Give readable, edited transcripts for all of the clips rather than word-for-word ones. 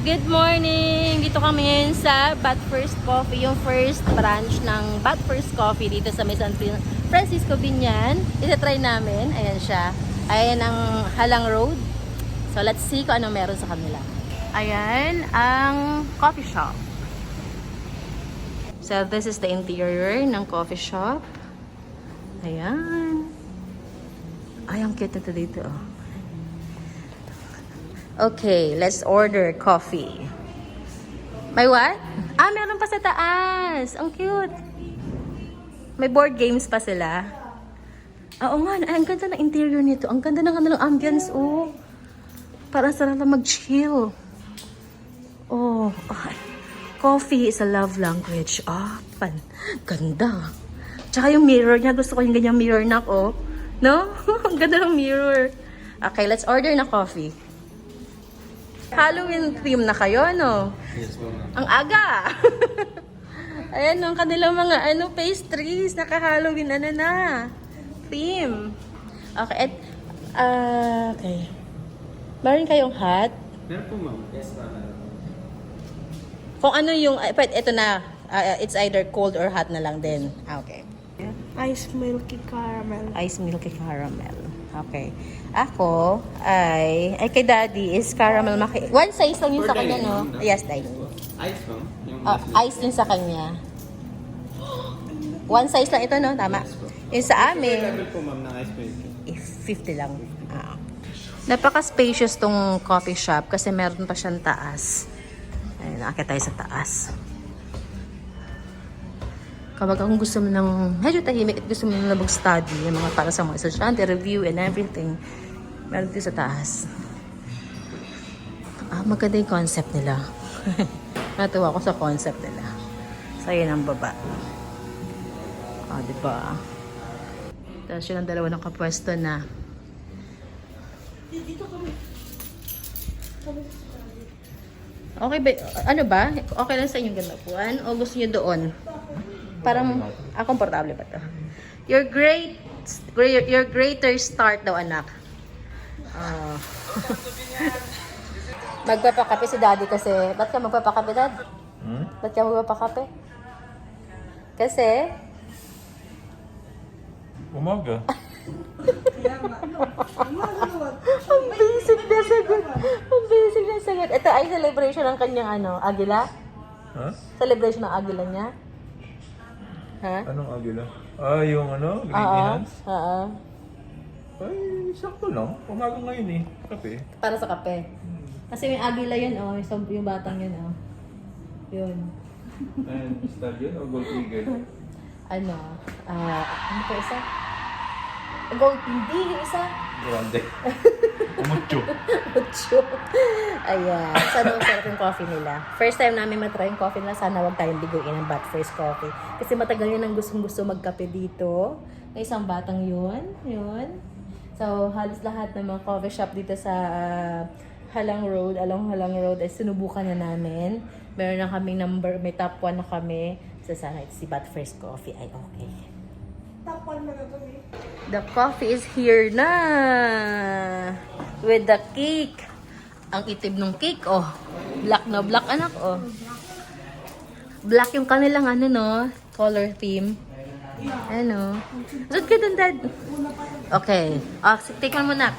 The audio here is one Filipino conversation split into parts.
Good morning! Dito kami ngayon sa Bat First Coffee, yung first branch ng Bat First Coffee dito sa San Francisco, Binyan. Ita-try namin. Ayan siya. Ayan ang Halang Road. So let's see kung ano meron sa kanila. Ayan ang coffee shop. So this is the interior ng coffee shop. Ayan. Ay, ang cute nito dito. Oh. Okay, let's order coffee. May what? Ah, meron pa sa taas. Ang cute. May board games pa sila. Oo nga, ay, ang ganda ng interior nito. Ang ganda ng kanilang ambience, oh. Parang sarap na mag-chill. Oh, ay. Coffee is a love language. Ah, ganda. Tsaka yung mirror niya, gusto ko yung ganyang mirror na, oh. No? Ang ganda ng mirror. Okay, let's order na coffee. Halloween theme na kayo, no? Yes, ma'am. Ang aga! Ayan, ang kanilang mga pastries. Naka-Halloween na. Theme. Okay, okay. Meron kayong hot? Meron po, ma'am. Yes, ma'am. Kung ano yung, ito na, it's either cold or hot na lang din. Okay. Ice milky caramel. Ice milky caramel. Okay. Ako ay kay Daddy is caramel macchiato. One size lang yun sa kanya, no? Yes, Daddy. Ice, ma'am. Yung Ice din sa kanya. One size lang ito, no? Tama. Yung sa amin, level po, ma'am, ng ice milk. 50 lang. Napaka-spacious tong coffee shop kasi meron pa siyang taas. Ayun, nakakita tayo sa taas. Kapag kung gusto mo ng medyo tahimik at gusto mo na mag-study, yung mga para sa mga estudyante, review and everything, meron dito sa taas. Maganda yung concept nila. Natuwa ko sa concept nila. So, yun ang baba. Diba? Tapos yun ang dalawa ng kapwesto na. Dito kami. Okay ba? Ano ba? Okay lang sa inyong ganapuan? O gusto nyo doon? Parang, komportable ba to? Your greater start daw, anak. Magpapakape si Daddy kasi. Ba't ka magpapakape, Dad? Ba't ka magpapakape? Kasi? Umaga. Ang basic na sagot. Ang basic na sagot. Ito ay celebration ng kanyang agila? Ha? Celebration ng agila niya? Ha? Anong agila? Yung green hands? Oo. Ay, sakto lang. Umaga ngayon eh. Kape. Para sa kape. Kasi may agila yun, yung batang yun, Yun. And stallion o gold eagle? Ano pa isa? Gold, hindi yung isa. Grande. Umucho. Mucho. Ayan. Sana masarap yung coffee nila. First time namin matry yung coffee nila. Sana wag tayong biguin ng Bat First Coffee. Kasi matagal yan ang gustong-gusto magkape dito. May isang batang yun. So, halos lahat ng mga coffee shop dito sa Halang Road, along Halang Road, ay sinubukan na namin. Meron na kaming may top 1 na kami. So, sana si Bat First Coffee ay okay. Tapon mo na to eh. The coffee is here na. With the cake. Ang itim ng cake, Black na black, anak, Black yung kanilang, color theme. Good ka dun, Dad. Okay. Tingnan mo na.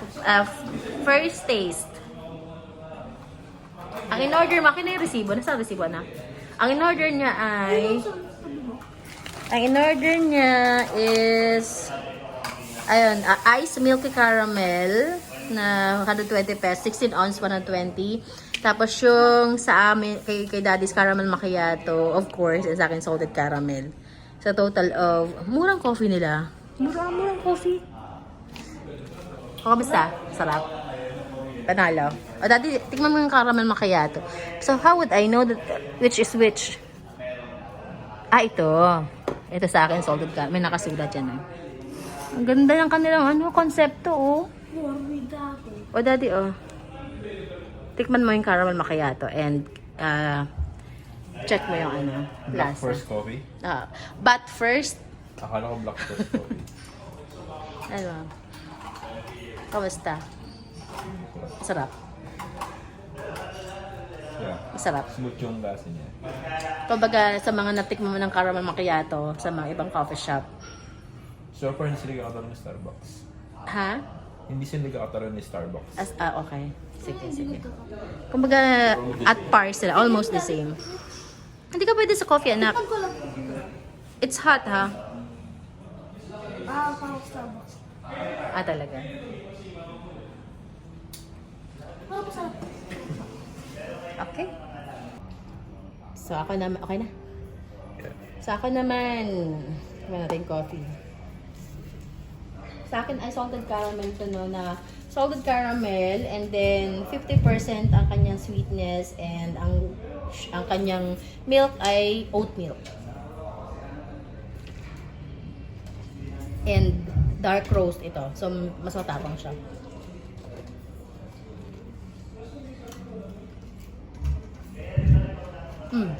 First taste. Ang in-order mo, yung resibo. Nasa resibo na? Ang in-order niya is ice milky caramel na 120 pesos, 16 ounce 120. Tapos yung sa amin kay Daddy's caramel macchiato, of course, sa akin salted caramel. So total of murang coffee nila. Murang coffee. Kamusta? Sarap. Panalo. Daddy, tingnan mo yung caramel macchiato. So how would I know that which is which? Ito. Ito sa akin, salted caramel. May nakasulat yan. Ang ganda ng kanilang konsepto, Daddy, tikman mo yung caramel macchiato and check mo yung Black lasa. First Coffee? But first, Akala ko Black First Coffee. Kamusta? Sarap. Yeah. Masarap. Smooth yung lasa niya. Kumbaga, sa mga natikman mo ng caramel macchiato sa mga ibang coffee shop. So far, hindi sila kakataroon ni Starbucks. Ha? Hindi sila kakataroon ni Starbucks. Okay. Sige. Kumbaga, at par sila. Almost the same. Hindi ka pwede sa coffee, anak. It's hot, ha? Parang Starbucks. Talaga. Parang masarap. Okay. So, ako naman, okay na? So, ako naman, naman natin coffee. Sa akin ay salted caramel to, no, na salted caramel and then 50% ang kanyang sweetness and ang kanyang milk ay oat milk. And dark roast ito. So, mas matapang siya.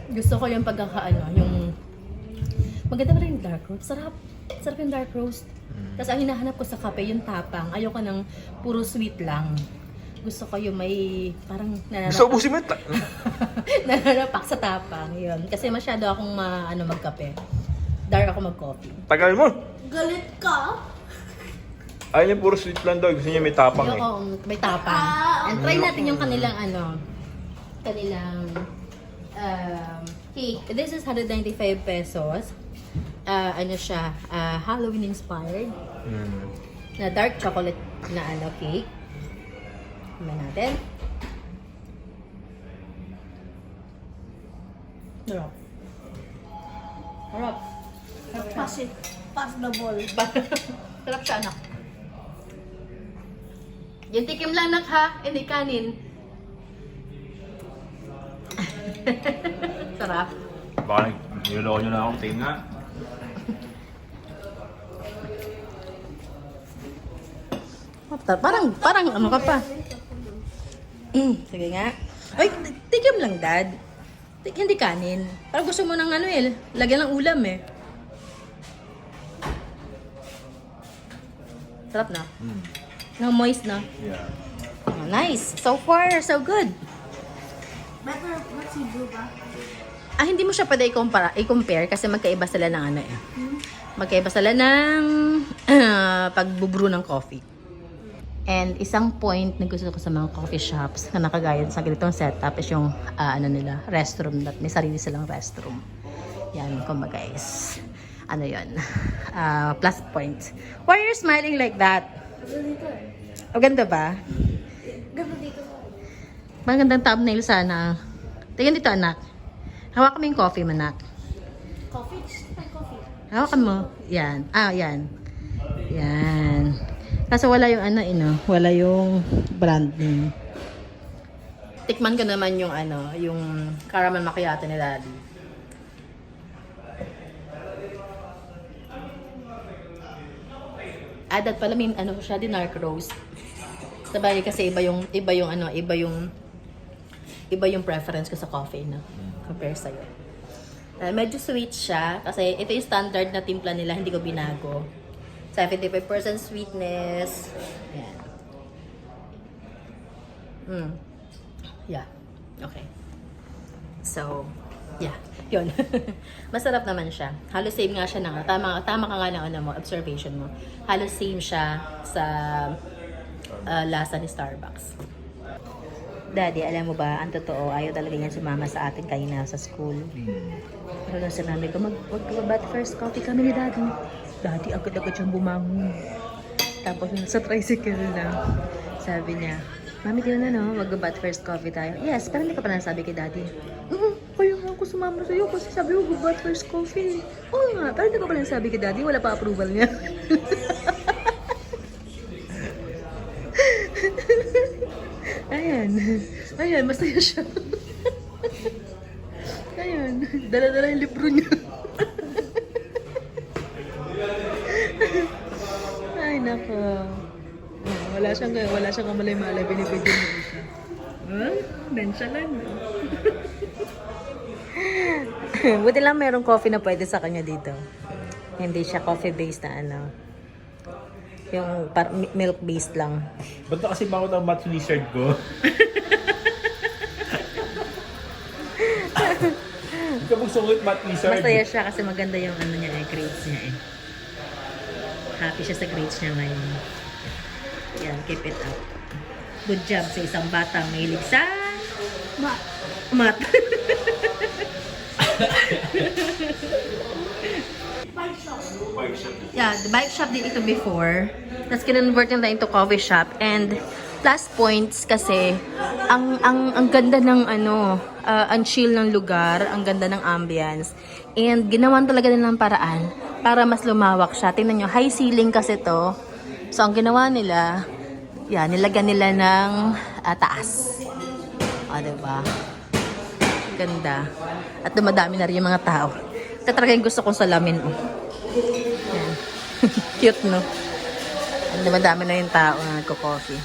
Gusto ko yung pagkakaano, yung maganda pa rin yung dark roast. Sarap. Sarap yung dark roast. Tapos ang hinahanap ko sa kape, yung tapang. Ayoko ng puro sweet lang. Gusto ko yung may parang Gusto ubusin mo yun. nananapak sa tapang. Yun. Kasi masyado akong magkape. Dark ako mag-coffee. Tagal mo. Galit ka? Ayaw niya puro sweet lang daw. Gusto niya may tapang eh. Oo, may tapang. And try natin yung kanilang kanilang cake. This is 195 pesos. Siya, Halloween inspired. Na dark chocolate na cake. Tignan natin. Sarap. Sarap. Pass the ball. Sarap siya, anak. Yung tikim lang, anak, ha? Hindi kanin. Sarap. Baka niloloko nyo na akong tinga. Parang ano ka pa. Sige nga. Ay, tikim lang, Dad. Hindi kanin. Parang gusto mo ng lagyan ng ulam eh. Sarap na. No, moist na. Yeah. Oh, nice. So far, so good. Better mag-see-blue ba? Hindi mo siya pwede i-compare kasi magkaiba sila ng Magkaiba sila ng pagbubrew ng coffee. And isang point na gusto ko sa mga coffee shops na nakagaya sa ganitong setup is yung restroom. May sarili silang restroom. Yan, kumbaga guys. Plus point. Why are you smiling like that? Dito eh. O, ganda ba? Ganda dito. Magandang thumbnail sana. Tingnan dito, anak. Hawakan mo yung coffee mo, anak. Coffee? Coffee. Hawakan mo. Yan. Yan. Yan. Kaso wala yung wala yung brand name. Tikman ko naman yung yung caramel macchiato ni Daddy. Dad pala may siya din dark roast. Sabay kasi iba yung preference ko sa coffee compare sa iyo. Medyo sweet siya kasi ito yung standard na timpla nila, hindi ko binago. 75% sweetness. Ayan. Yeah. Okay. So, yeah. Yun. Masarap naman siya. Halos same nga siya tama ka nga ng observation mo. Halos same siya sa lasa ni Starbucks. Daddy, alam mo ba, ang totoo, ayaw talaga yan sumama sa atin kanina sa school. Pero nung sinabi ko, mag-bat first coffee kami ni Daddy. Daddy, agad-agad siyang bumangon. Tapos sa tricycle na, sabi niya, Mami, tingnan na mag-bat first coffee tayo. Yes, pero hindi ka pa nasabi kay Daddy. Kaya nga ako sumama sa'yo kasi sabi ko mag-bat first coffee. Oo nga, pero hindi ka pa nasabi kay Daddy, wala pa approval niya. Ayan, masaya siya. Ayan, dala-dala yung libro niya. Ay, nako. Wala siyang kamalay-malay, binibigyan mo siya. Nonchalant. Buti lang merong coffee na pwede sa kanya dito. Hindi siya coffee-based na yung milk-based lang. Ba't na kasi bakit ang match lizard ko? Hindi ka magsungit, Matt Wizard. Masaya siya kasi maganda yung ano niya eh, grades niya eh. Happy siya sa grades niya ngayon. Yan, keep it up. Good job sa isang batang mahilig sa mat. Yeah, the bike shop din ito before. Tapos kinonvert nila into coffee shop. And plus points kasi ang ganda ng ano, ang chill ng lugar, ang ganda ng ambience. And ginawan talaga nila ng paraan para mas lumawak siya. Tingnan nyo, high ceiling kasi to. So ang ginawa nila, yan, nilagyan nila ng taas. O, diba? Ganda. At dumadami na rin yung mga tao. Ito talaga yung gusto kong salamin. Oh. Yan. Cute, no? Ang dumadami na yung tao na nagko-coffee.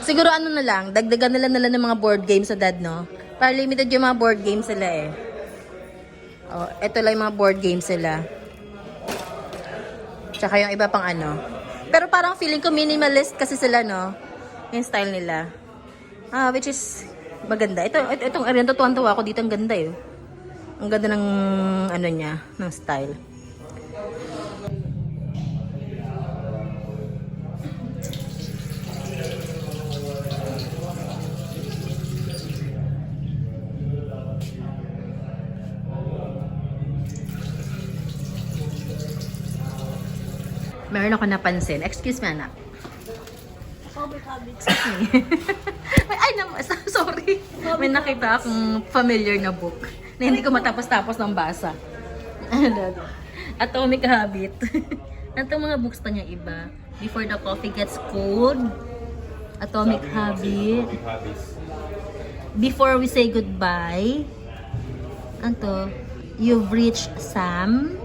Siguro ano na lang, dagdagan nila ng mga board games sa dad, no? Para limited yung mga board games sila eh. Oh, ito lang yung mga board games sila. Tsaka yung iba pang ano. Pero parang feeling ko minimalist kasi sila, no? Yung style nila. Which is maganda. Itong area, tuwan-tuwa ako dito. Ang ganda eh. Ang ganda ng ano niya, ng style. Meron ako napansin. Excuse me, anak. Coffee habits. Ay, sorry. May nakita akong familiar na book na hindi ko matapos-tapos ng basa. Atomic Habit. Itong mga books pa niya iba. Before the Coffee Gets Cold. Atomic Habit. Before We Say Goodbye. Ano You've Reached Sam.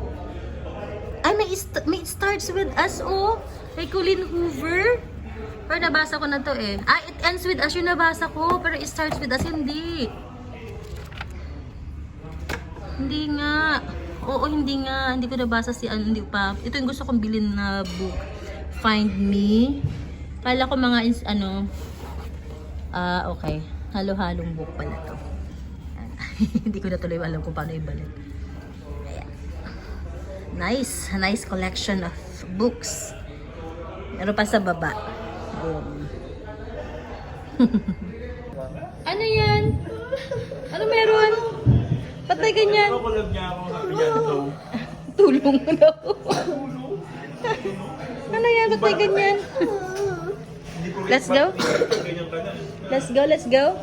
Ay, may It Starts With Us, oh. Kay Colleen Hoover. Pero nabasa ko na to eh. It Ends With Us yung nabasa ko. Pero It Starts With Us, hindi. Hindi nga. Oo, hindi nga. Hindi ko nabasa hindi pa. Ito yung gusto kong bilhin na book. Find Me. Kala ko mga, okay. Halo-halong book pala to. Hindi ko na tuloy alam kung paano ibalik. Nice collection of books. Meron pa sa baba. Ano yan? Ano meron? Patay ganyan. Kukulog niya ako. Sabi niya, ito. Tulong mo daw. Ano yan? Patay ganyan. Let's go. Ganyan ka na. Let's go. Let's go.